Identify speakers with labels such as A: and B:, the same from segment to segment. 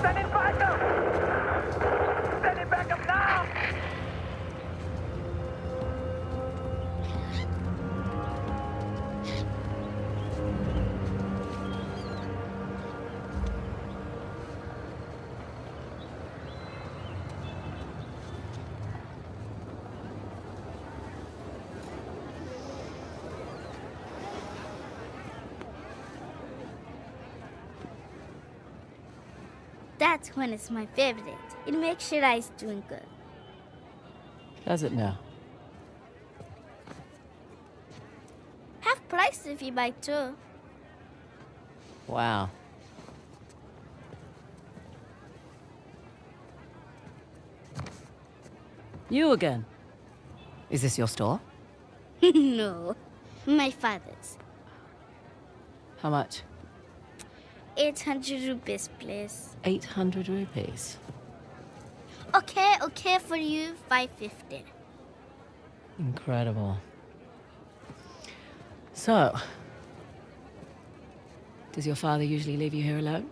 A: Sending backup! Sending backup now!
B: That's when it's my favorite. It makes your eyes twinkle.
C: Does it now?
B: Half price if you buy two.
C: Wow. You again? Is this your store?
B: No, my father's.
C: How much?
B: 800 rupees, please.
C: 800 rupees.
B: Okay, for you, 550.
C: Incredible. So, does your father usually leave you here alone?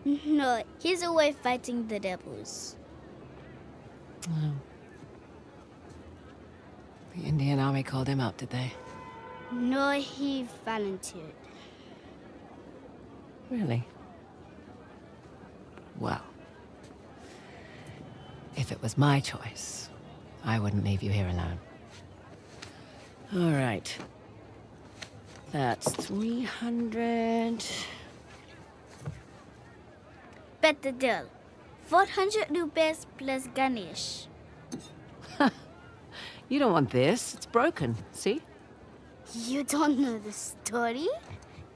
B: No, he's away fighting the devils.
C: Oh. The Indian army called him up, did they?
B: No, he volunteered.
C: Really? Well, if it was my choice, I wouldn't leave you here alone. All right. That's 300.
B: Bet the deal. 400 rupees plus Ganesh.
C: You don't want this. It's broken. See?
B: You don't know the story?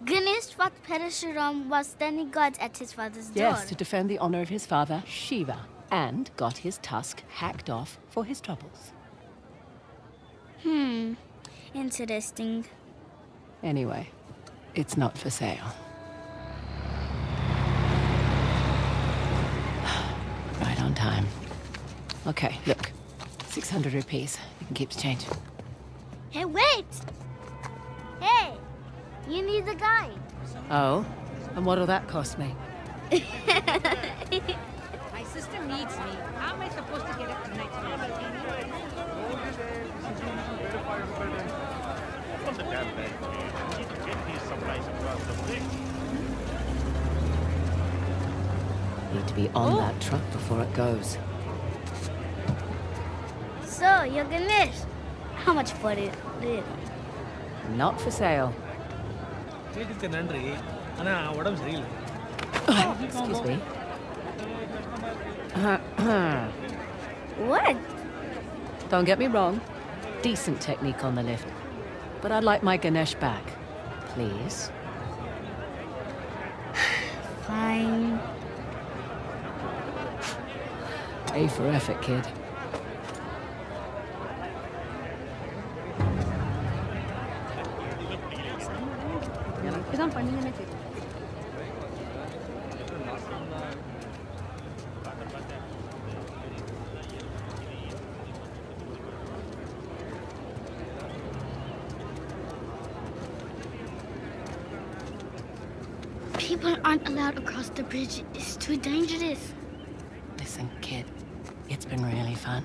B: Ganesh fought Parashuram while standing guard at his father's door.
C: Yes, to defend the honor of his father, Shiva, and got his tusk hacked off for his troubles.
B: Interesting.
C: Anyway, it's not for sale. Right on time. Okay, look. 600 rupees. You can keep the change.
B: Hey, wait! Hey, you need the guide.
C: Oh? And what'll that cost me?
D: My sister needs me. How am I supposed to get up tonight?
E: From the damn bank, you need to get these supplies across the bridge.
C: Need to be on that truck before it goes.
B: So, you're Ganesh. How much for it?
C: Not for sale.
F: கேட்டதுக்கு நன்றி ஆனா உடம்பு சரியில்லை
C: Excuse me.
B: What?
C: Don't get me wrong. Decent technique on the lift. But I'd like my Ganesh back. Please.
B: Fine.
C: A for effort, kid.
B: People aren't allowed across the bridge. It's too dangerous.
C: Listen, kid. It's been really fun.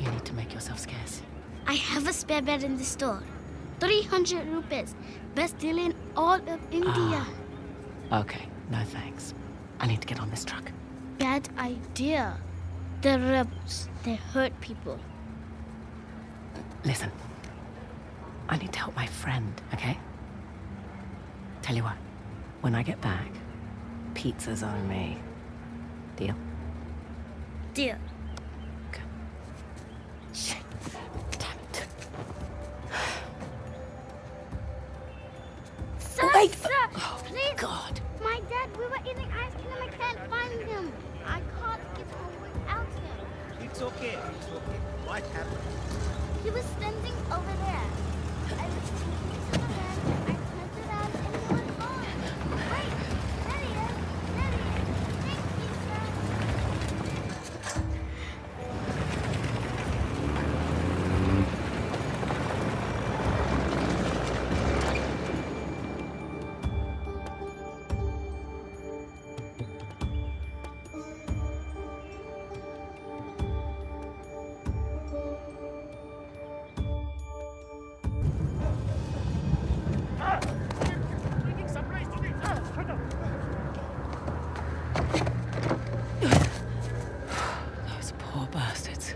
C: You need to make yourself scarce.
B: I have a spare bed in the store. 300 rupees. Best deal in all of India.
C: Okay, no thanks. I need to get on this truck.
B: Bad idea. They're rebels. They hurt people.
C: Listen. I need to help my friend, okay? Tell you what. When I get back, pizza's on me. Deal?
B: Deal.
C: Okay. Shit. Damn it.
B: Sir,
C: Wait!
B: sir,
C: Oh,
B: please.
C: God.
B: My dad, we were eating ice cream. I can't find him. I can't get home without him.
E: It's okay. It's okay. What happened?
B: He was standing over there. I was taking to the van. I turned it out and he was gone. Wait, there he is. There he is. Thank you, sir.
C: Those poor bastards.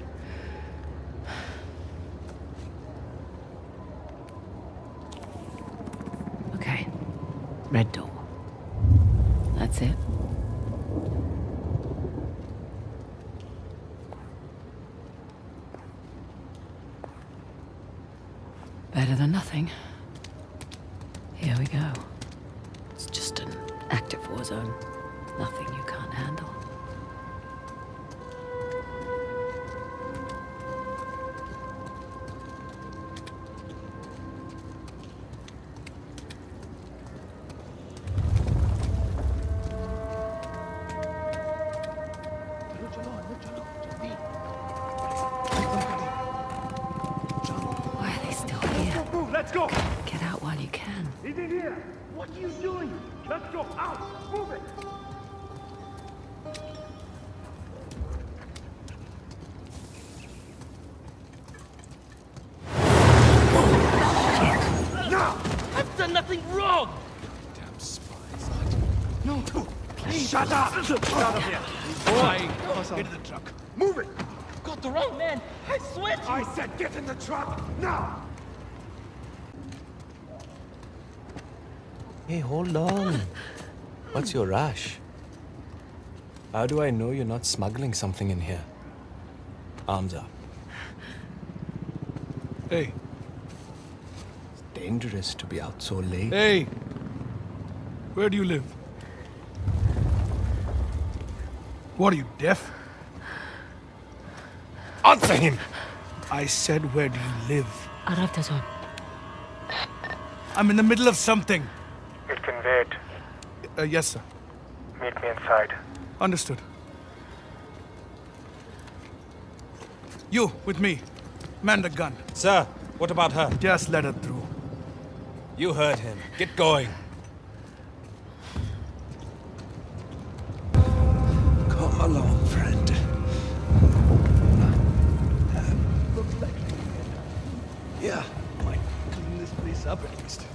C: Okay. Red door. That's it. Better than nothing. Here we go. It's just an active war zone. Nothing you can't handle. Why are they still here?
A: Move, let's go!
C: Get out while you can.
A: He's in here! What are you doing? Let's go, out! Move it! Now!
F: I've done nothing wrong!
E: Damn spies.
F: No,
A: Shut up! Get out of here!
F: boy!
A: Get in the truck. Move it!
F: Got the wrong man! I swear to
A: I said get in the truck! Now!
G: Hey, hold on. What's your rush? How do I know you're not smuggling something in here? Arms up.
F: Hey,
G: It's dangerous to be out so late.
F: hey! Where do you live? What are you, deaf?
G: Answer him!
F: I said, where do you live?
C: Arabtazon.
F: I'm in the middle of something.
H: It can wait.
F: Yes, sir.
H: Meet me inside.
F: Understood. You, with me. Man the gun.
G: Sir, what about her?
F: Just let her through.
G: You heard him. Get going. Come along, friend.
F: Looks like
G: Yeah.
F: might clean this place up at least.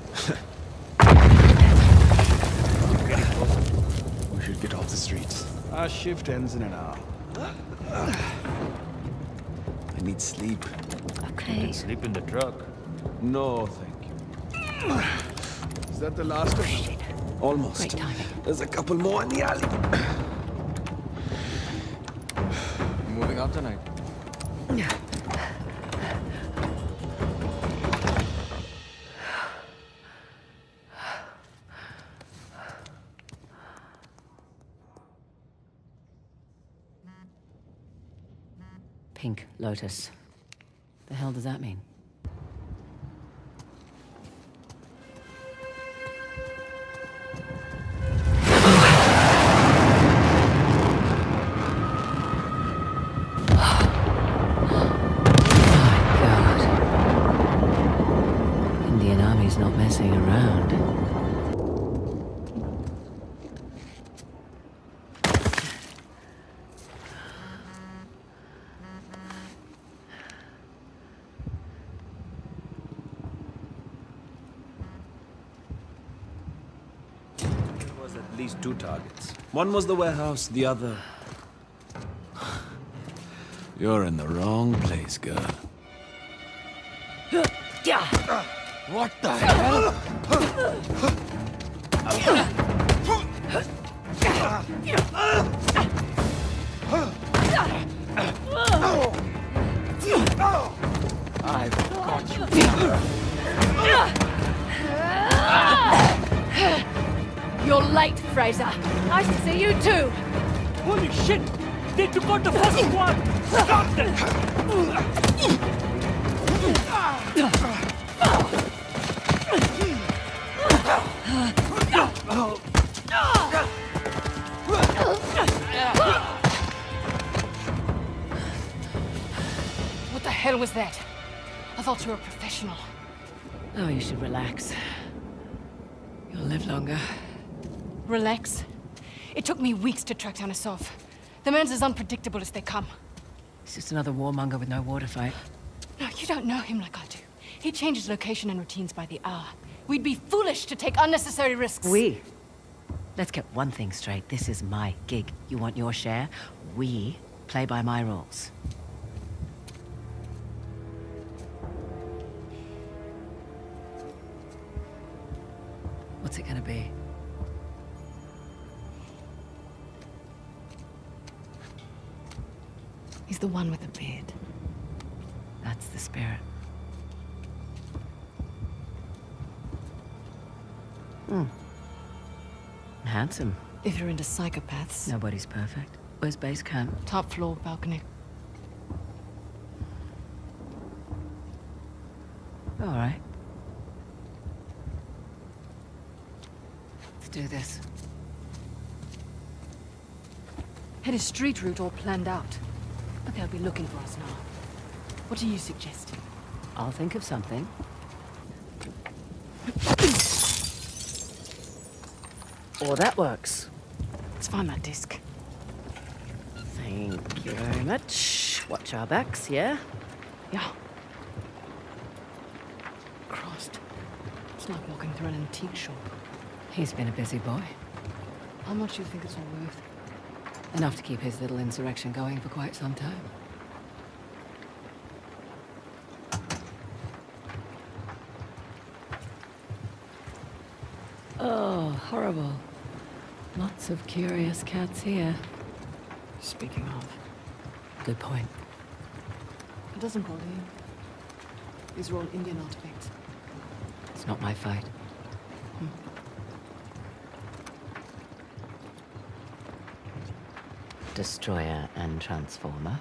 G: We should get off the streets.
F: Our shift ends in an hour.
G: I need sleep.
C: Okay.
E: Sleep in the truck.
G: No, thank you.
F: Is that the last of them?
G: Almost.
C: Great timing.
G: There's a couple more in the alley. Moving out tonight.
C: Pink Lotus. The hell does that mean? Indian Army's not messing around.
G: There was at least 2 targets. One was the warehouse, the other... You're in the wrong place, girl. What the hell? I've got you.
D: You're late, Fraser. I should see you too.
A: Holy shit! They took out the first squad! Stop them!
D: What the hell was that? I thought you were a professional.
C: Oh, you should relax. You'll live longer.
D: Relax. It took me weeks to track down Asov. The man's as unpredictable as they come.
C: He's just another warmonger with no war to fight.
D: No, you don't know him like I do. He changes location and routines by the hour. We'd be foolish to take unnecessary risks.
C: We? Let's get one thing straight. This is my gig. You want your share? We play by my rules. What's it gonna be?
D: He's the one with the beard.
C: That's the spirit. Handsome.
D: If you're into psychopaths.
C: Nobody's perfect. Where's base camp?
D: Top floor, balcony.
C: All right. Let's do this.
D: Had a street route all planned out. But they'll be looking for us now. What do you suggest?
C: I'll think of something. Or that works.
D: Let's find that disc.
C: Thank you very much. Watch our backs, yeah?
D: Yeah. Christ. It's like walking through an antique shop.
C: He's been a busy boy.
D: How much do you think it's all worth?
C: Enough to keep his little insurrection going for quite some time. Oh, horrible. Lots of curious cats here.
D: Speaking of,
C: Good point.
D: it doesn't bother you. These are all Indian artifacts.
C: It's not my fight. Destroyer and Transformer.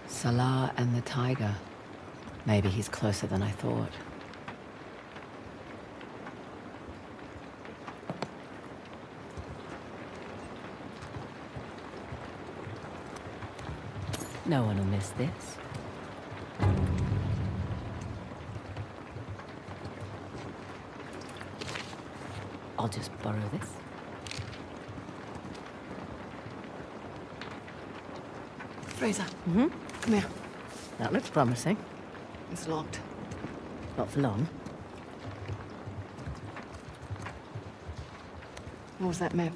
C: Salah and the tiger. Maybe he's closer than I thought. No one will miss this. I'll just borrow this.
D: Fraser,
C: Mm-hmm.
D: come here.
C: That looks promising.
D: It's locked.
C: Not for long.
D: What was that map?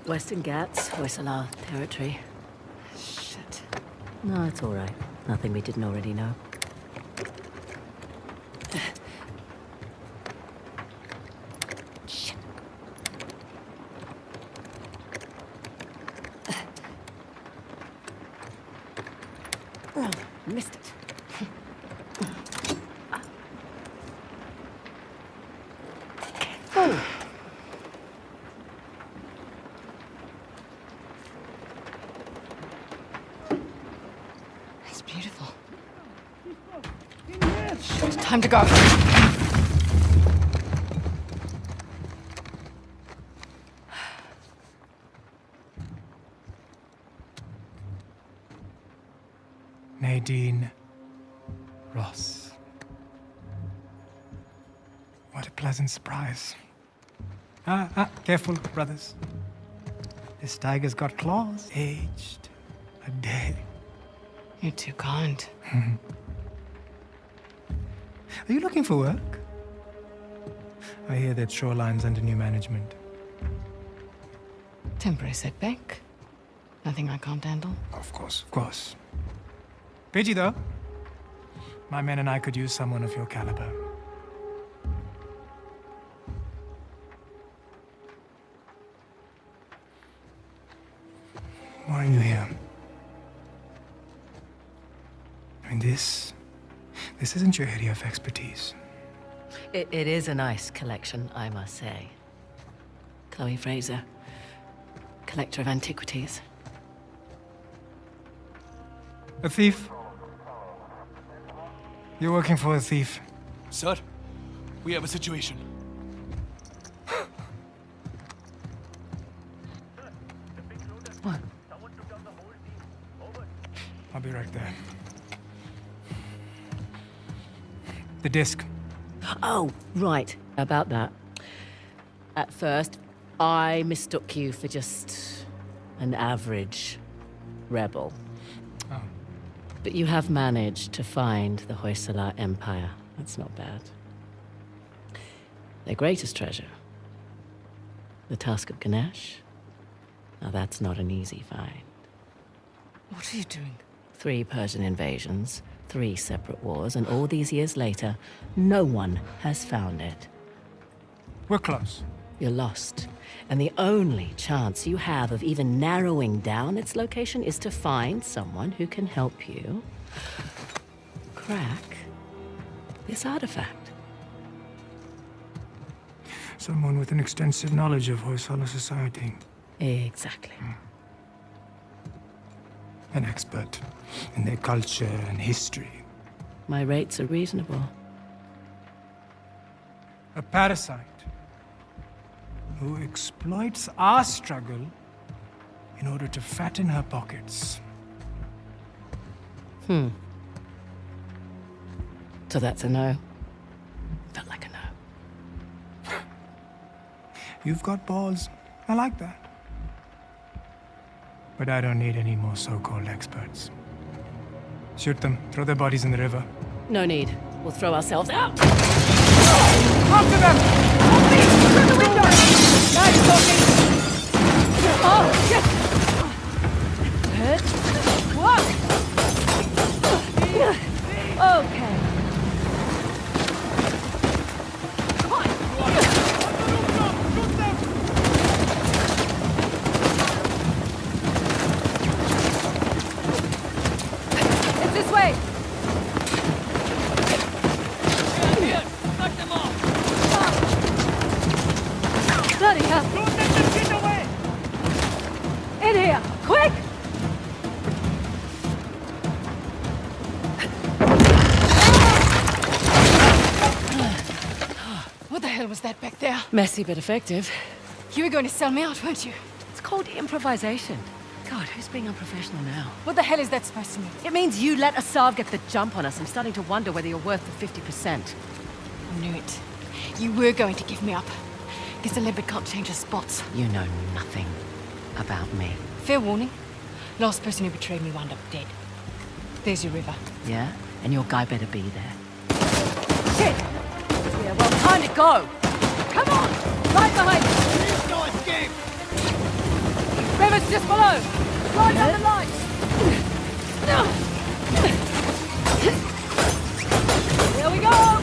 C: Western Ghats, Hoysala territory.
D: Shit.
C: No, it's all right. Nothing we didn't already know. Shit. Oh, missed it. Oh.
D: It's beautiful. Shit, time to go.
I: Nadine Ross. What a pleasant surprise. Careful, brothers. This tiger's got claws. Aged a day.
D: You're too kind.
I: Are you looking for work? I hear that Shoreline's under new management.
D: Temporary setback. Nothing I can't handle.
I: Of course. Pidgey, though. My men and I could use someone of your caliber. Why are you here? I mean, this isn't your area of expertise.
C: It is a nice collection, I must say. Chloe Fraser, collector of antiquities.
I: A thief? You're working for a thief.
J: Sir, we have a situation.
C: What?
I: I'll be right there. The disc.
C: Oh, right. About that. At first, I mistook you for just an average rebel.
I: Oh.
C: But you have managed to find the Hoysala Empire. That's not bad. Their greatest treasure, the Tusk of Ganesh. Now that's not an easy find.
D: What are you doing?
C: 3 Persian invasions, 3 separate wars, and all these years later, no one has found it.
I: We're close.
C: You're lost. And the only chance you have of even narrowing down its location is to find someone who can help you crack this artifact.
I: Someone with an extensive knowledge of Hoysala society.
C: Exactly.
I: An expert in their culture and history.
C: My rates are reasonable.
I: A parasite who exploits our struggle in order to fatten her pockets.
C: So that's a no. Felt like a no.
I: You've got balls. I like that. But I don't need any more so-called experts. Shoot them. Throw their bodies in the river.
C: No need. We'll throw ourselves out.
I: After them!
C: Through the window! Nice talking! Oh, shit! Hurt? What? Okay. Come on! It's this way! Bloody hell!
A: Don't let them get away!
C: In here! Quick!
D: What the hell was that back there?
C: Messy but effective.
D: You were going to sell me out, weren't you?
C: It's called improvisation. God, who's being unprofessional now?
D: What the hell is that supposed to mean?
C: It means you let Asav get the jump on us. I'm starting to wonder whether you're worth the 50%.
D: I knew it. You were going to give me up. Guess the leopard can't change her spots.
C: You know nothing about me.
D: Fair warning. Last person who betrayed me wound up dead. There's your river.
C: Yeah? And your guy better be there. Shit! Yeah, well, time to go! Come on! Right behind us!
J: Please no escape!
C: River's just below! Right down the line! Here we go!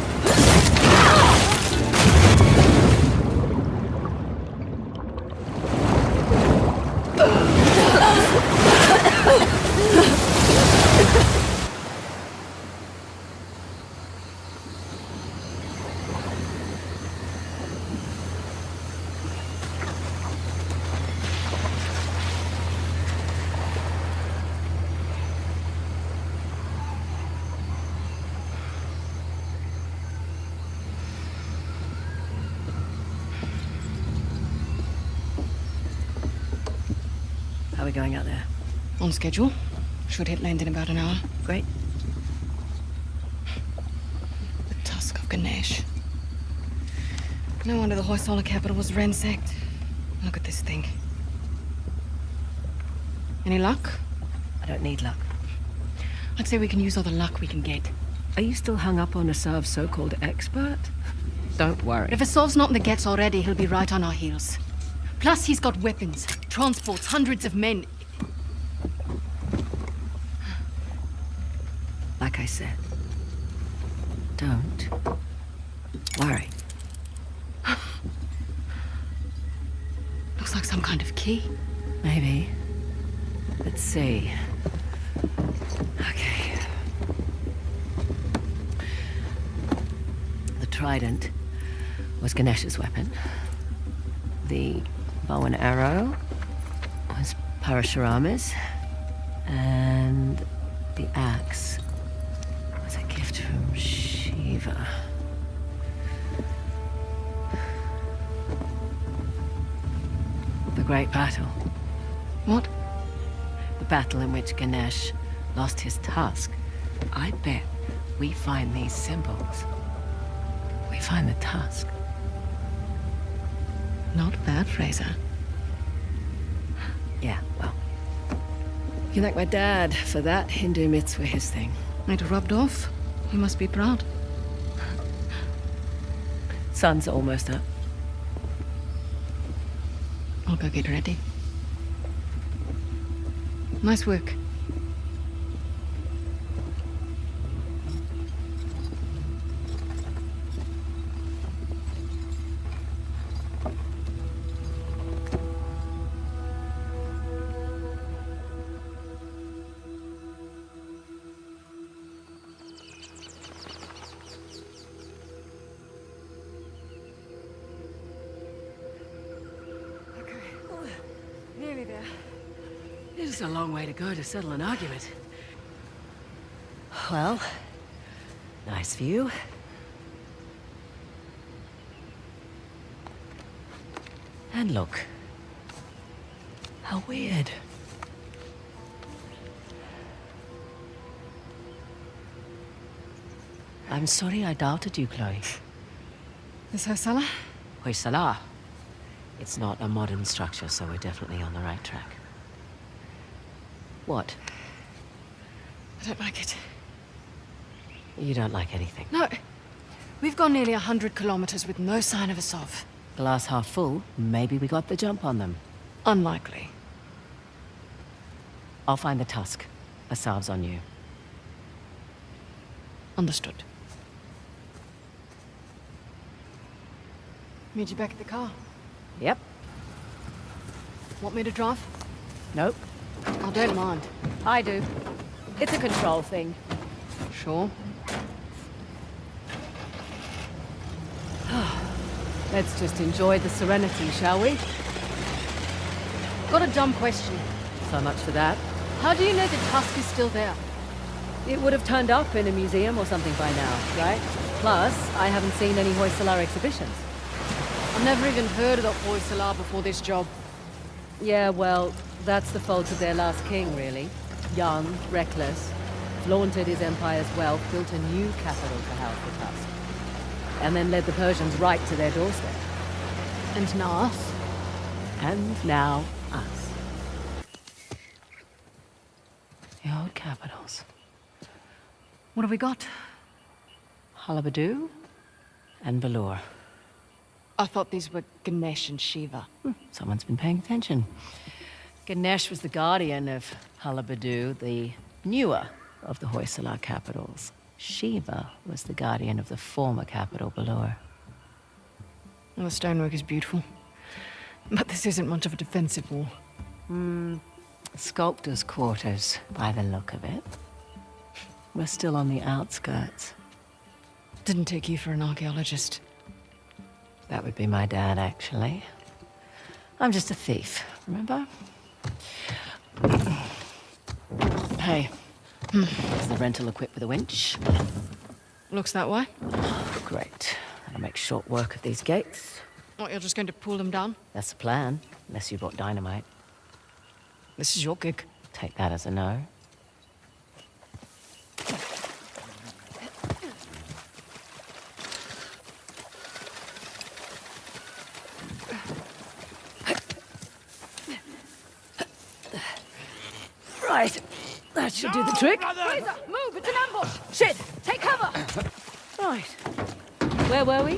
C: How are we going out there?
D: On schedule. Should hit land in about an hour.
C: Great.
D: The Tusk of Ganesh. No wonder the Hoysala capital was ransacked. Look at this thing. Any luck?
C: I don't need luck.
D: I'd say we can use all the luck we can get.
C: Are you still hung up on Asav's so-called expert? Don't worry.
D: If Asav's not in the Gets already, he'll be right on our heels. Plus, he's got weapons, transports, hundreds of men.
C: Like I said, don't worry.
D: Looks like some kind of key.
C: Maybe. Let's see. Okay. The trident was Ganesh's weapon. The bow and arrow was Parashurama's. And the axe was a gift from Shiva. The Great Battle.
D: What?
C: The battle in which Ganesh lost his tusk. I bet we find these symbols. We find the tusk.
D: Not bad, Fraser.
C: Yeah, well. You can thank my dad for that. Hindu myths were his thing.
D: It rubbed off. You must be proud.
C: Sun's almost up.
D: I'll go get ready. Nice work.
C: Nearly there. It's a long way to go to settle an argument. Well, nice view. And look. How weird. I'm sorry I doubted you, Chloe.
D: This Hoysala?
C: Hoysala. It's not a modern structure, so we're definitely on the right track. What?
D: I don't like it.
C: You don't like anything.
D: No. We've gone nearly 100 kilometers with no sign of a Sov.
C: Glass half full, maybe we got the jump on them.
D: Unlikely.
C: I'll find the tusk. A salve's on you.
D: Understood. Meet you back at the car.
C: Yep.
D: Want me to drive?
C: Nope.
D: I don't mind.
C: I do. It's a control thing.
D: Sure.
C: Let's just enjoy the serenity, shall we?
D: Got a dumb question.
C: So much for that.
D: How do you know the tusk is still there?
C: It would have turned up in a museum or something by now, right? Plus, I haven't seen any Hoysala exhibitions.
D: I've never even heard of the Hoysala before this job.
C: Yeah, well, that's the fault of their last king, really. Young, reckless, flaunted his empire's wealth, built a new capital to house the tusk. And then led the Persians right to their doorstep.
D: And now us.
C: And now us. The old capitals.
D: What have we got?
C: Halabadu and Balur.
D: I thought these were Ganesh and Shiva.
C: Someone's been paying attention. Ganesh was the guardian of Halabadu, the newer of the Hoysala capitals. Shiva was the guardian of the former capital, Balur.
D: Well, the stonework is beautiful. But this isn't much of a defensive wall.
C: Sculptor's quarters, by the look of it. We're still on the outskirts.
D: Didn't take you for an archaeologist.
C: That would be my dad, actually. I'm just a thief, remember? Hey, is the rental equipped with a winch?
D: Looks that way.
C: Great. I'll make short work of these gates.
D: What, you're just going to pull them down?
C: That's the plan, unless you brought dynamite.
D: This is your gig.
C: Take that as a no. Right. That should do the trick.
D: Fraser, move! It's an ambush!
C: Shit! Take cover! Right. Where were we?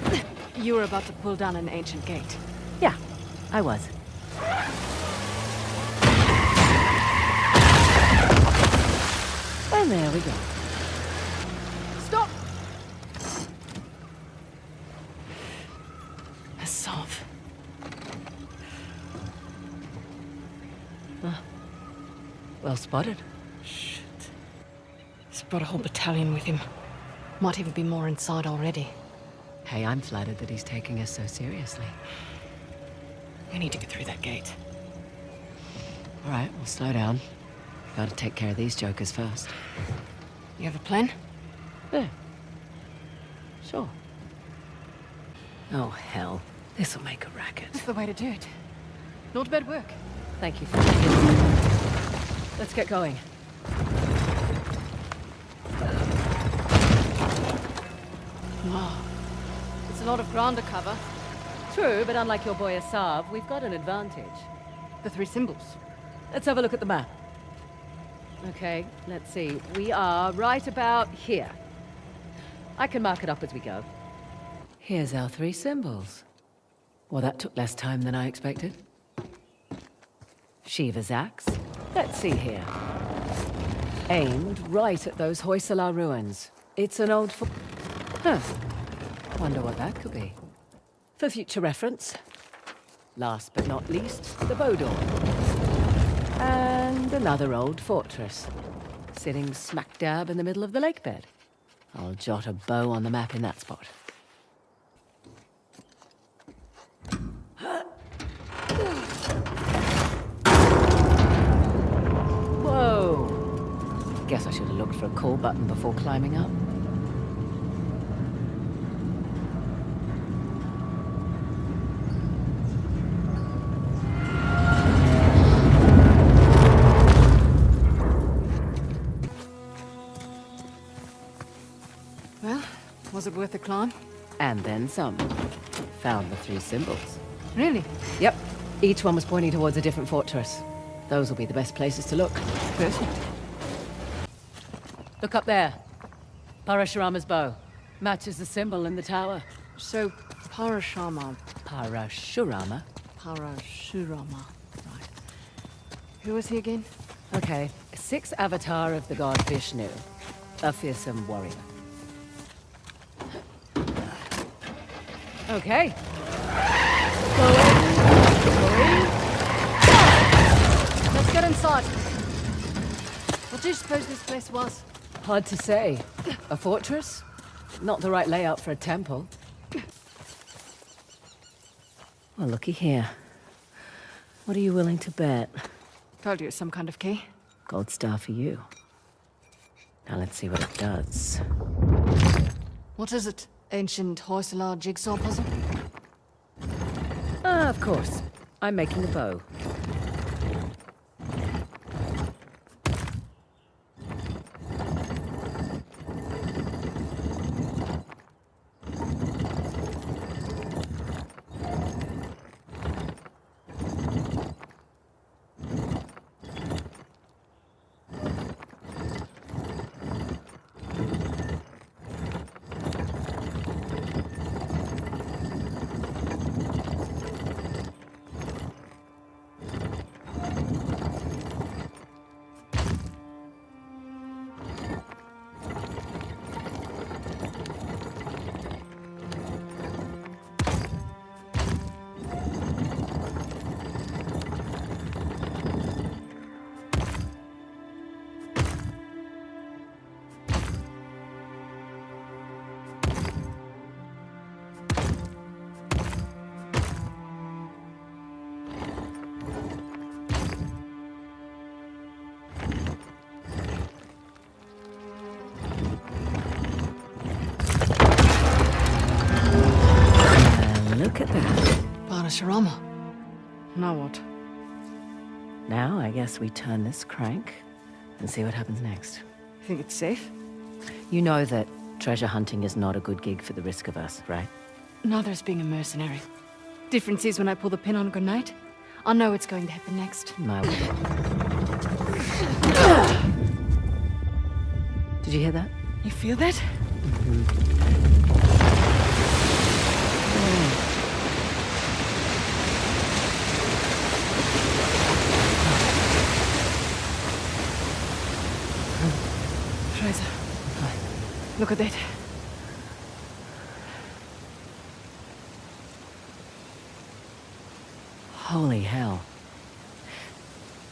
D: You were about to pull down an ancient gate.
C: Yeah, I was. And there we go.
D: Stop! A Sov.
C: Well spotted.
D: Shit. He's brought a whole battalion with him. Might even be more inside already.
C: Hey, I'm flattered that he's taking us so seriously.
D: We need to get through that gate.
C: All right, we'll slow down. Gotta take care of these jokers first.
D: You have a plan?
C: Yeah. Sure. Oh, hell. This'll make a racket.
D: That's the way to do it. Not bad work.
C: Thank you for the hint. Let's get going.
D: Wow. It's a lot of ground to cover.
C: True, but unlike your boy Asav, we've got an advantage.
D: The three symbols.
C: Let's have a look at the map. Okay, let's see. We are right about here. I can mark it up as we go. Here's our three symbols. Well, that took less time than I expected. Shiva's axe. Let's see here. Aimed right at those Hoysala ruins. It's an old Huh. Wonder what that could be. For future reference. Last but not least, the bow door. And another old fortress. Sitting smack dab in the middle of the lake bed. I'll jot a bow on the map in that spot. Whoa! Guess I should have looked for a call button before climbing up.
D: Well, was it worth the climb?
C: And then some. Found the three symbols.
D: Really?
C: Yep. Each one was pointing towards a different fortress. Those will be the best places to look.
D: Perfect.
C: Look up there. Parashurama's bow. Matches the symbol in the tower.
D: So, Parashurama.
C: Parashurama?
D: Parashurama. Right. Who was he again?
C: Okay. Sixth avatar of the god Vishnu. A fearsome warrior. Okay.
D: Let's get inside. What do you suppose this place was?
C: Hard to say. A fortress? Not the right layout for a temple. Well, looky here. What are you willing to bet?
D: Told you it's some kind of key.
C: Gold star for you. Now let's see what it does.
D: What is it? Ancient Hoysala jigsaw puzzle?
C: Ah, of course. I'm making a bow. Look at that.
D: Parashurama. Now what?
C: Now, I guess we turn this crank and see what happens next.
D: You think it's safe?
C: You know that treasure hunting is not a good gig for the risk of us, right?
D: Neither is being a mercenary. Difference is when I pull the pin on a grenade, I know what's going to happen next.
C: My word. Did you hear that?
D: You feel that? Fraser. Look at that.
C: Holy hell.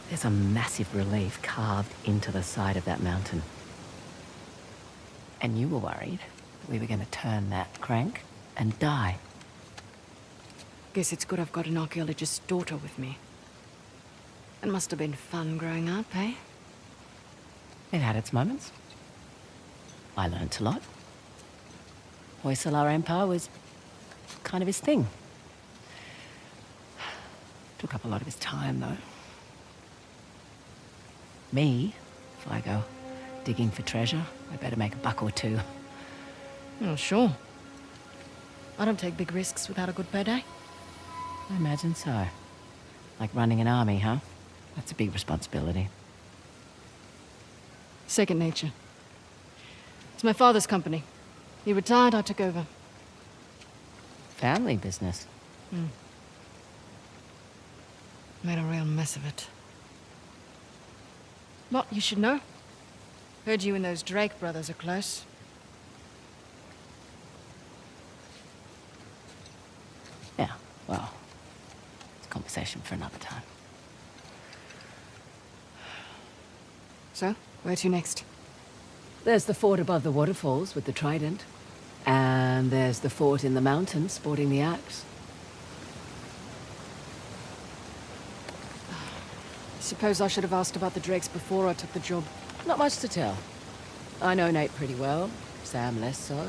C: There's a massive relief carved into the side of that mountain. And you were worried we were going to turn that crank and die.
D: Guess it's good I've got an archaeologist's daughter with me. It must have been fun growing up, eh?
C: It had its moments. I learnt a lot. Hoysala Empire was kind of his thing. Took up a lot of his time, though. Me, if I go digging for treasure, I better make a buck or two.
D: Oh, sure. I don't take big risks without a good payday.
C: I imagine so. Like running an army, huh? That's a big responsibility.
D: Second nature. It's my father's company. He retired, I took over.
C: Family business.
D: Made a real mess of it. What, you should know? Heard you and those Drake brothers are close.
C: Yeah, well, it's a conversation for another time.
D: So, where to next?
C: There's the fort above the waterfalls with the trident. And there's the fort in the mountains sporting the axe.
D: Suppose I should have asked about the Drakes before I took the job.
C: Not much to tell. I know Nate pretty well, Sam less so.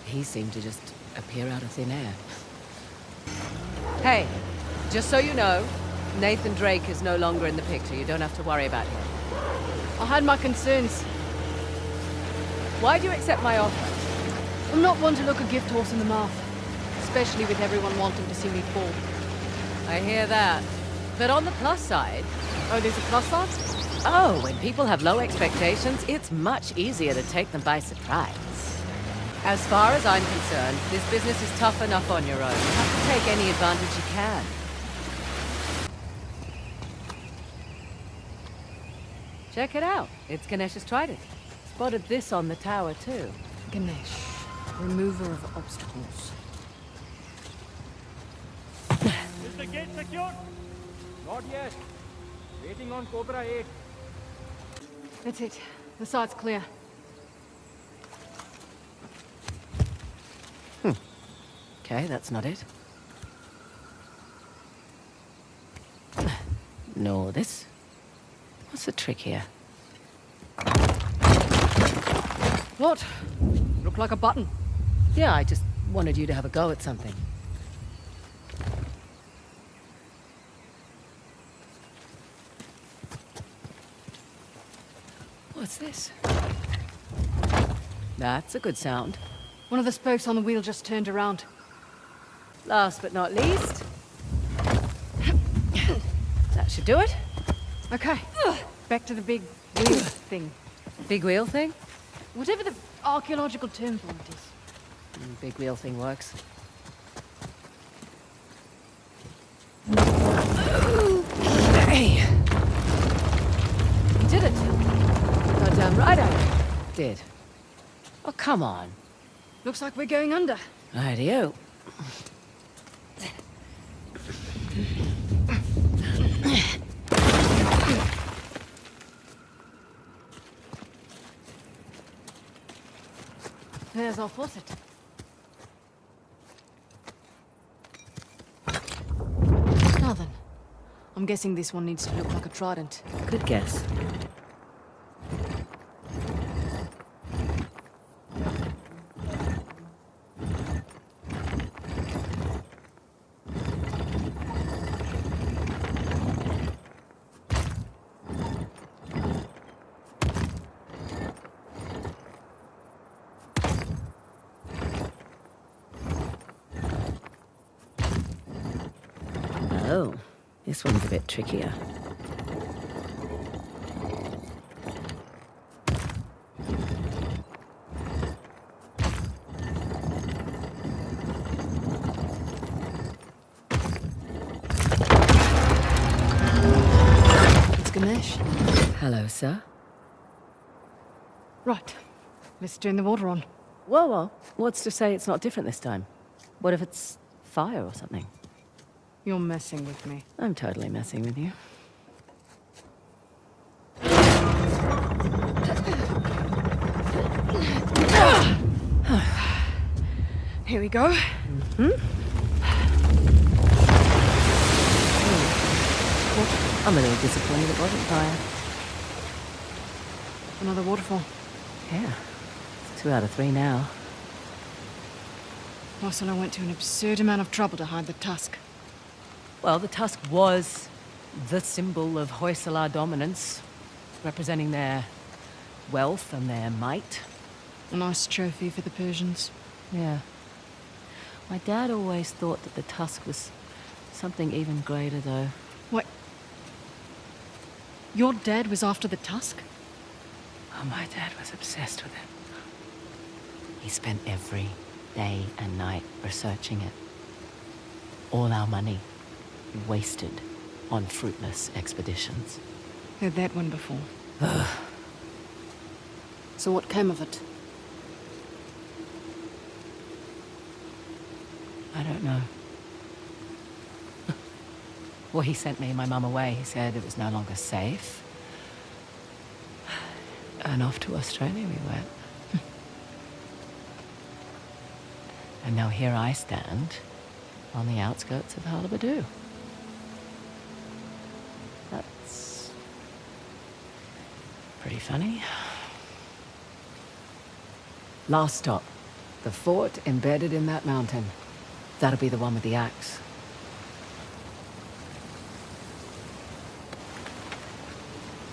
C: He seemed to just appear out of thin air. Hey, just so you know, Nathan Drake is no longer in the picture. You don't have to worry about him.
D: I had my concerns.
C: Why do you accept my offer?
D: I'm not one to look a gift horse in the mouth. Especially with everyone wanting to see me fall.
C: I hear that. But on the plus side...
D: Oh, there's a plus side?
C: Oh, when people have low expectations, it's much easier to take them by surprise. As far as I'm concerned, this business is tough enough on your own. You have to take any advantage you can. Check it out. It's Ganesh's trident. Spotted this on the tower, too.
D: Ganesh. Remover of obstacles.
A: Is the gate secured?
F: Not yet. Waiting on Cobra 8.
D: That's it. The side's clear.
C: Okay, that's not it. No, this. What's the trick here?
D: What? Look like a button.
C: Yeah, I just wanted you to have a go at something. What's this? That's a good sound.
D: One of the spokes on the wheel just turned around.
C: Last but not least... that should do it.
D: Okay. Back to the big wheel thing.
C: Big wheel thing?
D: Whatever the archaeological term for it is.
C: Big wheel thing works. Hey! You did it. Goddamn right I did. Oh, come on.
D: Looks like we're going under.
C: Rightio.
D: There's our faucet. Now then. I'm guessing this one needs to look like a trident.
C: Good guess. Oh, this one's a bit trickier.
D: It's Ganesh.
C: Hello, sir.
D: Right. Let's turn the water on.
C: Whoa, whoa. What's to say it's not different this time? What if it's fire or something?
D: You're messing with me.
C: I'm totally messing with you.
D: Here we go.
C: I'm a little disappointed it wasn't fire.
D: Another waterfall.
C: Yeah. It's 2 out of 3 now.
D: Ursula went to an absurd amount of trouble to hide the tusk.
C: Well, the tusk was the symbol of Hoysala dominance, representing their wealth and their might.
D: A nice trophy for the Persians.
C: Yeah. My dad always thought that the tusk was Something even greater, though.
D: What? Your dad was after the tusk?
C: Oh, my dad was obsessed with it. He spent every day and night researching it. All our money wasted on fruitless expeditions.
D: Heard that one before. So what came of it?
C: I don't know. Well, he sent me and my mum away. He said it was no longer safe. And off to Australia we went. And now here I stand on the outskirts of Halibadoo. That's pretty funny. Last stop. The fort embedded in that mountain. That'll be the one with the axe.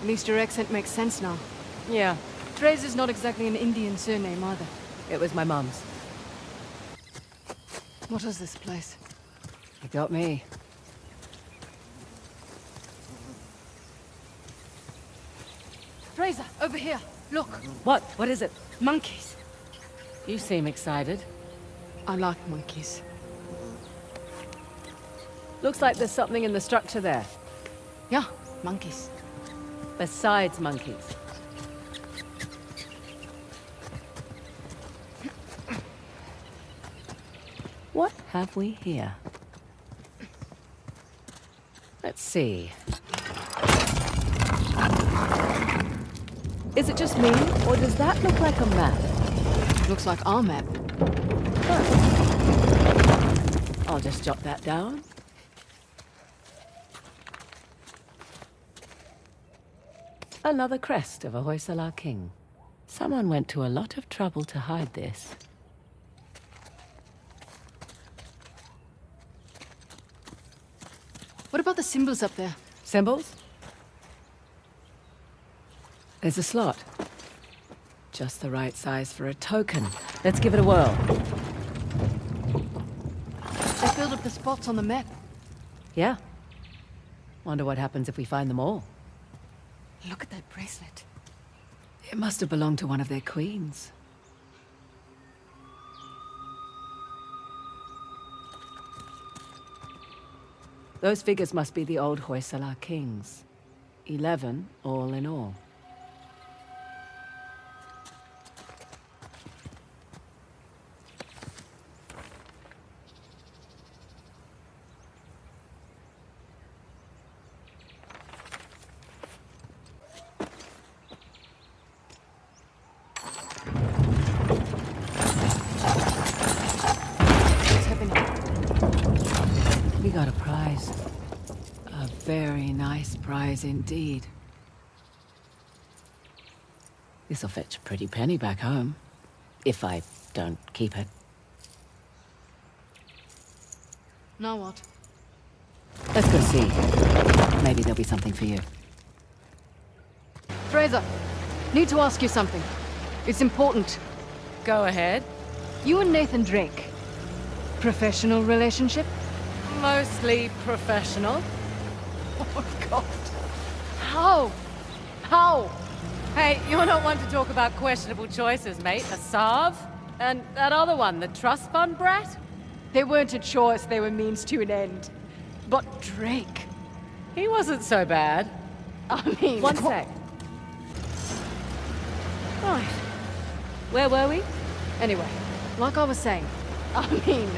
D: At least your accent makes sense now.
C: Yeah,
D: Fraser's not exactly an Indian surname either.
C: it was my mum's.
D: What is this place?
C: You got me.
D: Fraser, over here. Look,
C: What? What is it?
D: monkeys.
C: You seem excited.
D: I like monkeys.
C: Looks like there's something in the structure there.
D: Yeah, monkeys.
C: Besides monkeys. What have we here? Let's see. Is it just me, or does that look like a map?
D: Looks like our map.
C: I'll just jot that down. Another crest of a Hoysala king. Someone went to a lot of trouble to hide this.
D: What about the symbols up there?
C: Symbols? There's a slot. Just the right size for a token. Let's give it a whirl.
D: They filled up the spots on the map.
C: Yeah. Wonder what happens if we find them all.
D: Look at that bracelet.
C: It must have belonged to one of their queens. Those figures must be the old Hoysala kings. 11, all in all.
D: What's happening?
C: We got a prize. A very nice prize indeed. This'll fetch a pretty penny back home. If I don't keep it.
D: Now what?
C: Let's go see. Maybe there'll be something for you.
D: Fraser, need to ask you something. It's important.
C: Go ahead.
D: You and Nathan Drake. Professional relationship?
C: Mostly professional.
D: Oh, God. How? How?
C: Hey, you're not one to talk about questionable choices, mate. A Sarv? And that other one, the trust fund brat?
D: They weren't a choice, they were means to an end. But Drake...
C: He wasn't so bad.
D: I mean...
C: One sec. Right. Where were we?
D: Anyway, like I was saying, I mean...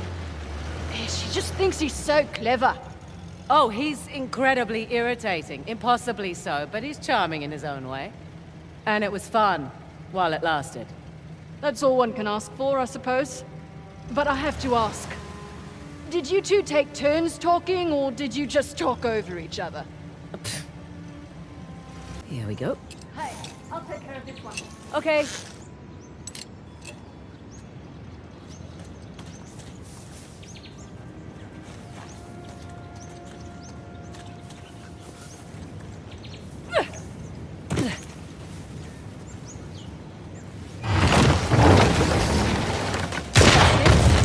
D: She just thinks he's so clever.
C: Oh, he's incredibly irritating. Impossibly so, but he's charming in his own way. And it was fun, while it lasted.
D: That's all one can ask for, I suppose. But I have to ask. Did you two take turns talking, or did you just talk over each other?
C: Here we go.
D: Hey, I'll take care of this one.
C: Okay.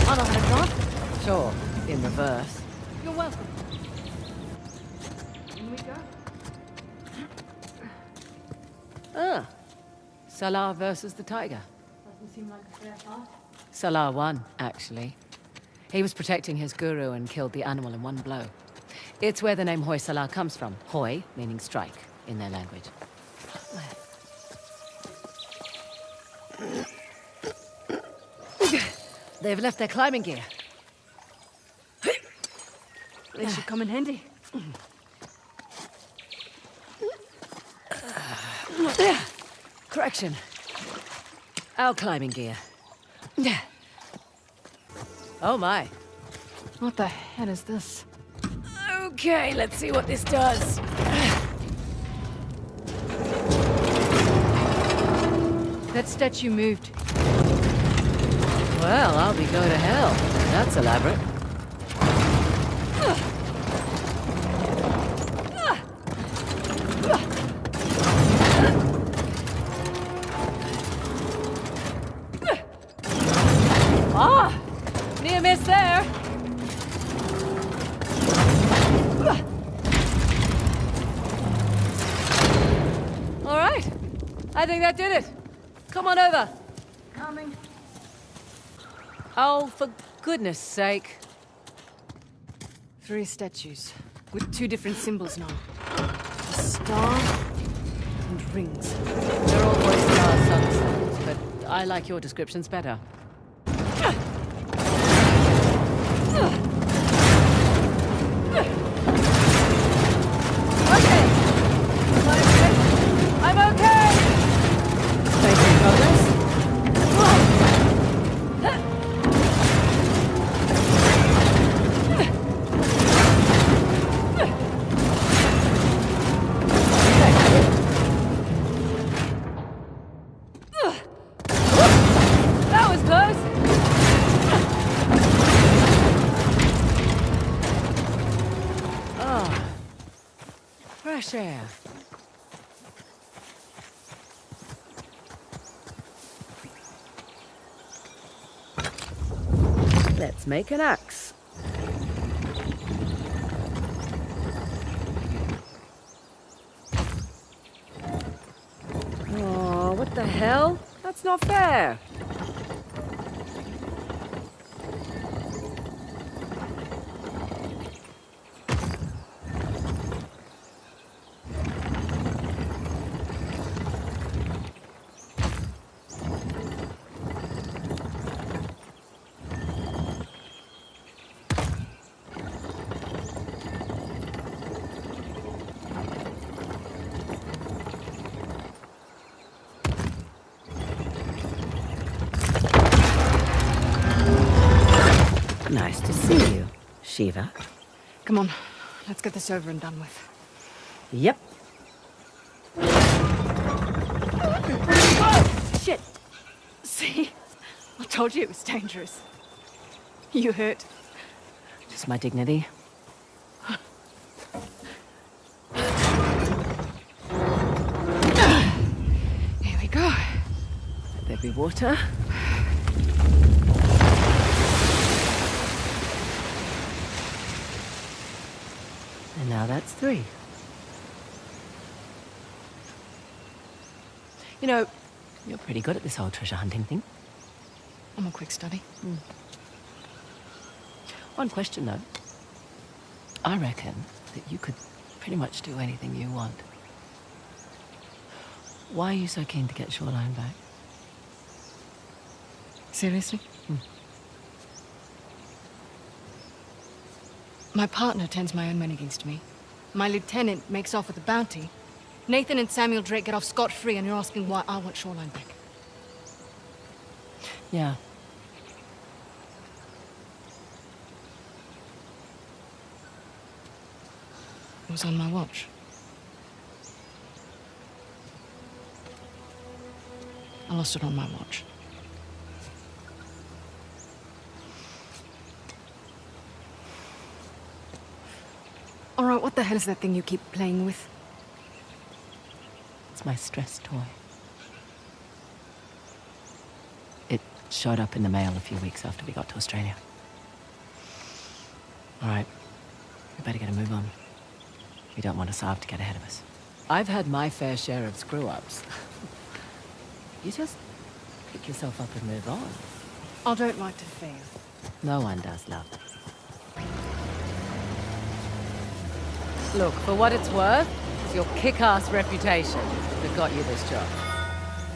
D: I know how to drive.
C: Sure, in reverse.
D: You're welcome.
C: Ah. Salah versus the tiger.
D: Doesn't seem like a fair fight.
C: Salah won, actually. He was protecting his guru and killed the animal in one blow. It's where the name Hoi Salah comes from. Hoi, meaning strike, in their language. They've left their climbing gear.
D: They should come in handy.
C: Correction. Our climbing gear. Oh my.
D: What the hell is this?
C: Okay, let's see what this does.
D: That statue moved.
C: Well, I'll be going to hell. That's elaborate. Ah! Near miss there. All right. I think that did it. Come on over.
D: Coming.
C: Oh, for goodness sake.
D: 3 statues with 2 different symbols now. A star and rings.
C: They're all voice star sun signs, but I like your descriptions better. Okay. I'm okay. Making progress. That was close. Oh, fresh air. Let's make an axe. Oh, what the hell? That's not fair. Nice to see you, Shiva.
D: Come on, let's get this over and done with.
C: Yep.
D: Shit! See? I told you it was dangerous. You hurt.
C: Just my dignity.
D: Here we go.
C: Let there be water. And now that's 3. You know, you're pretty good at this whole treasure hunting thing.
D: I'm a quick study.
C: One question, though. I reckon that you could pretty much do anything you want. Why are you so keen to get Shoreline back?
D: Seriously? My partner turns my own men against me. My lieutenant makes off with a bounty. Nathan and Samuel Drake get off scot-free, and you're asking why I want Shoreline back.
C: Yeah.
D: It was on my watch. I lost it on my watch. All right, what the hell is that thing you keep playing with?
C: It's my stress toy. It showed up in the mail a few weeks after we got to Australia. All right, we better get a move on. We don't want Asav to get ahead of us. I've had my fair share of screw-ups. You just pick yourself up and move on.
D: I don't like to fail.
C: No one does, love. Look, for what it's worth, it's your kick-ass reputation that got you this job.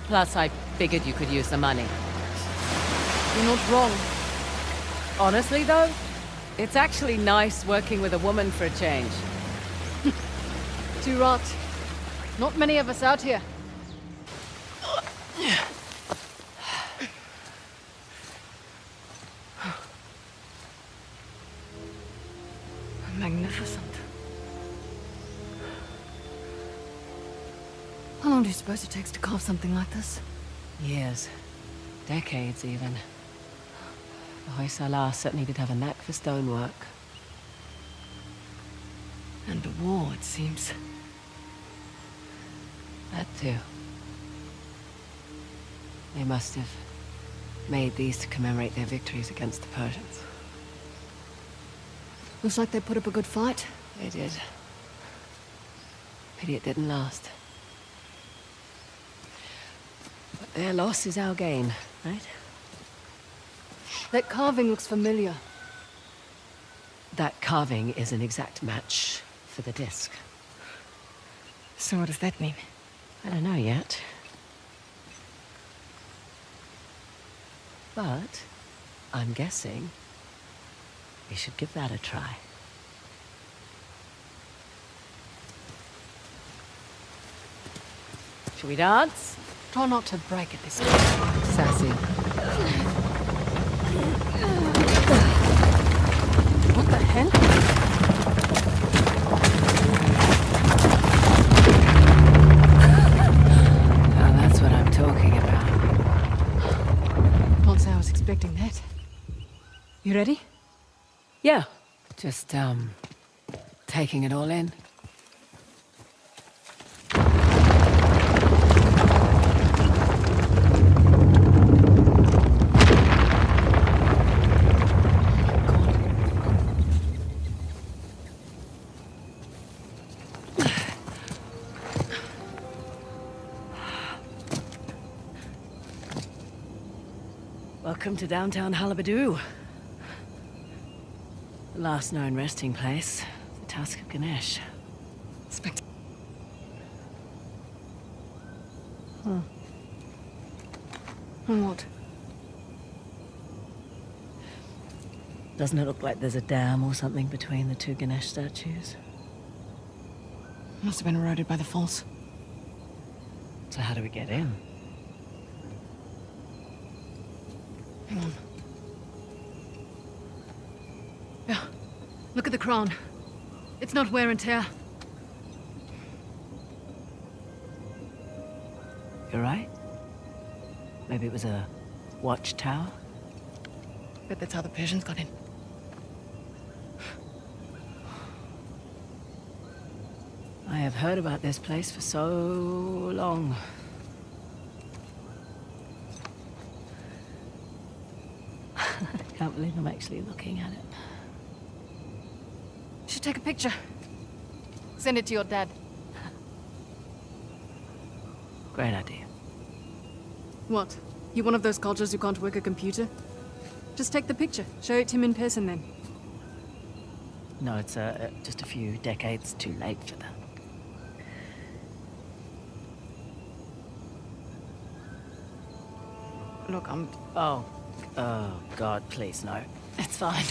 C: Plus, I figured you could use the money.
D: You're not wrong.
C: Honestly, though, it's actually nice working with a woman for a change.
D: Too right. Not many of us out here. Magnificent. How long do you suppose it takes to carve something like this?
C: Years. Decades, even. Hoysala certainly did have a knack for stonework.
D: And the war, it seems.
C: That too. They must have made these to commemorate their victories against the Persians.
D: Looks like they put up a good fight.
C: They did. Pity it didn't last. But their loss is our gain, right?
D: That carving looks familiar.
C: That carving is an exact match for the disc.
D: So what does that mean?
C: I don't know yet. But I'm guessing we should give that a try. Shall we dance?
D: Try not to break it this time.
C: Sassy.
D: What the hell?
C: Now that's what I'm talking about.
D: Can't say I was expecting that. You ready?
C: Yeah. Just, taking it all in. Welcome to downtown Halabadu. The last known resting place, the Task of Ganesh.
D: Huh. And what?
C: Doesn't it look like there's a dam or something between the two Ganesh statues?
D: Must have been eroded by the falls.
C: So how do we get in?
D: Hang on. Yeah. Look at the crown. It's not wear and tear.
C: You're right. Maybe it was a watchtower?
D: Bet that's how the Persians got in.
C: I have heard about this place for so long. I can't believe I'm actually looking at it.
D: Should take a picture. Send it to your dad.
C: Great idea.
D: What? You one of those cultures who can't work a computer? Just take the picture. Show it to him in person then.
C: No, it's just a few decades too late for that.
D: Look,
C: Oh, God, please, no. It's fine.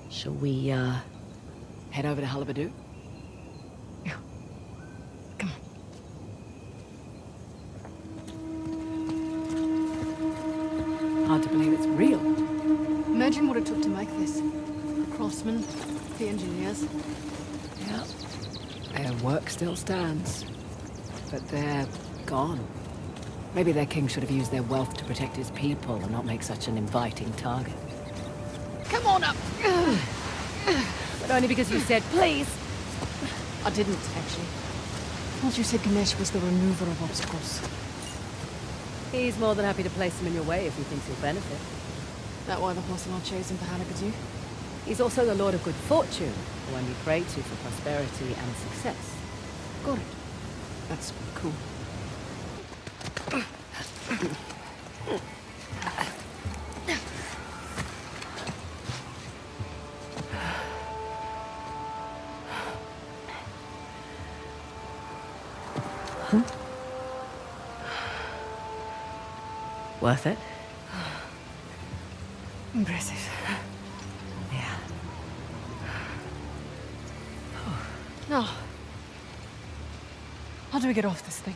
C: Shall we, head over to Halabadu?
D: Yeah. Come on.
C: Hard to believe it's real.
D: Imagine what it took to make this. The craftsmen, the engineers.
C: Yeah. Their work still stands. But they're gone. Maybe their king should have used their wealth to protect his people and not make such an inviting target.
D: Come on up!
C: But only because you said please.
D: I didn't, actually. I thought you said Ganesh was the remover of obstacles.
C: He's more than happy to place them in your way if he thinks you'll benefit.
D: That why the horse and I chose him for Halabadu?
C: He's also the Lord of Good Fortune, the one you pray to for prosperity and success.
D: Got it. That's cool.
C: Worth it?
D: Impressive.
C: Yeah.
D: Now, how do we get off this thing?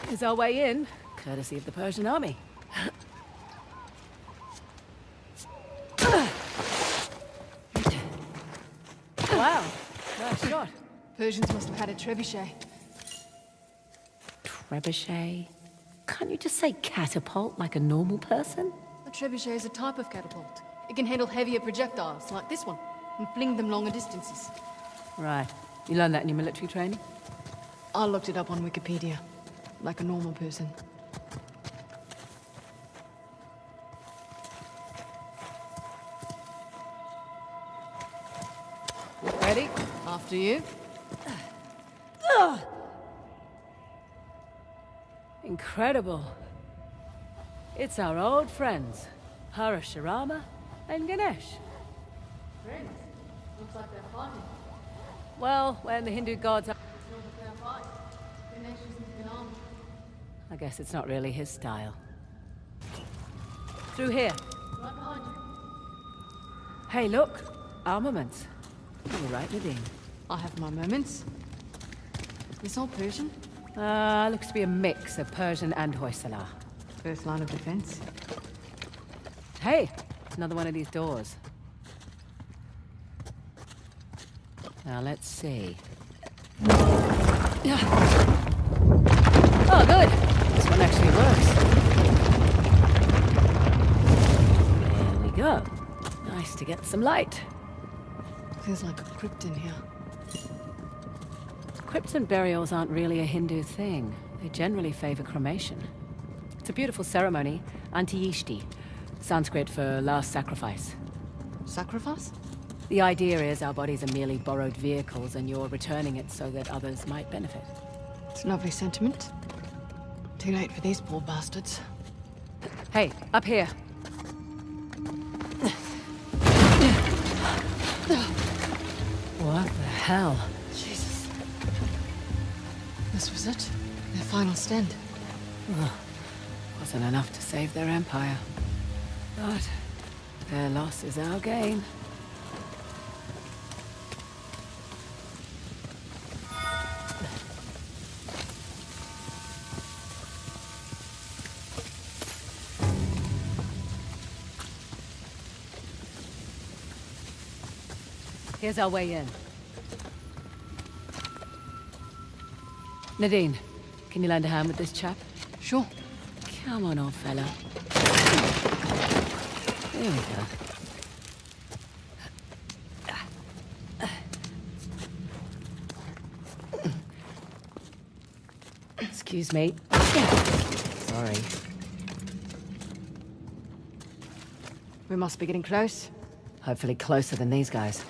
C: Here's our way in, courtesy of the Persian army. Wow, nice shot.
D: Persians must have had a trebuchet.
C: Trebuchet? Can't you just say catapult like a normal person?
D: A trebuchet is a type of catapult. It can handle heavier projectiles, like this one, and fling them longer distances.
C: Right. You learned that in your military training?
D: I looked it up on Wikipedia, like a normal person. Ready? After you.
C: Incredible. It's our old friends, Harasharama and Ganesh.
D: Friends? Looks like they're fighting.
C: Well, when the Hindu gods are...
D: It's not a fair fight. Ganesh isn't been armed.
C: I guess it's not really his style. Through here.
D: Right behind you.
C: Hey, look. Armaments. You're right, Nadine.
D: I have my moments. This all Persian?
C: Looks to be a mix of Persian and Hoysala.
D: First line of defense.
C: Hey, another one of these doors. Now, let's see. Oh, good. This one actually works. There we go. Nice to get some light.
D: Feels like a crypt in here.
C: Crypts and burials aren't really a Hindu thing. They generally favor cremation. It's a beautiful ceremony, Antiyishti, Sanskrit for last sacrifice.
D: Sacrifice?
C: The idea is our bodies are merely borrowed vehicles and you're returning it so that others might benefit.
D: It's a lovely sentiment. Too late for these poor bastards.
C: Hey, up here. What the hell?
D: Jesus. This was it? Their final stand.
C: Wasn't enough to save their empire. But their loss is our gain. Here's our way in. Nadine, can you lend a hand with this chap?
D: Sure.
C: Come on, old fella. There we go. Excuse me. Sorry.
D: We must be getting close.
C: Hopefully closer than these guys.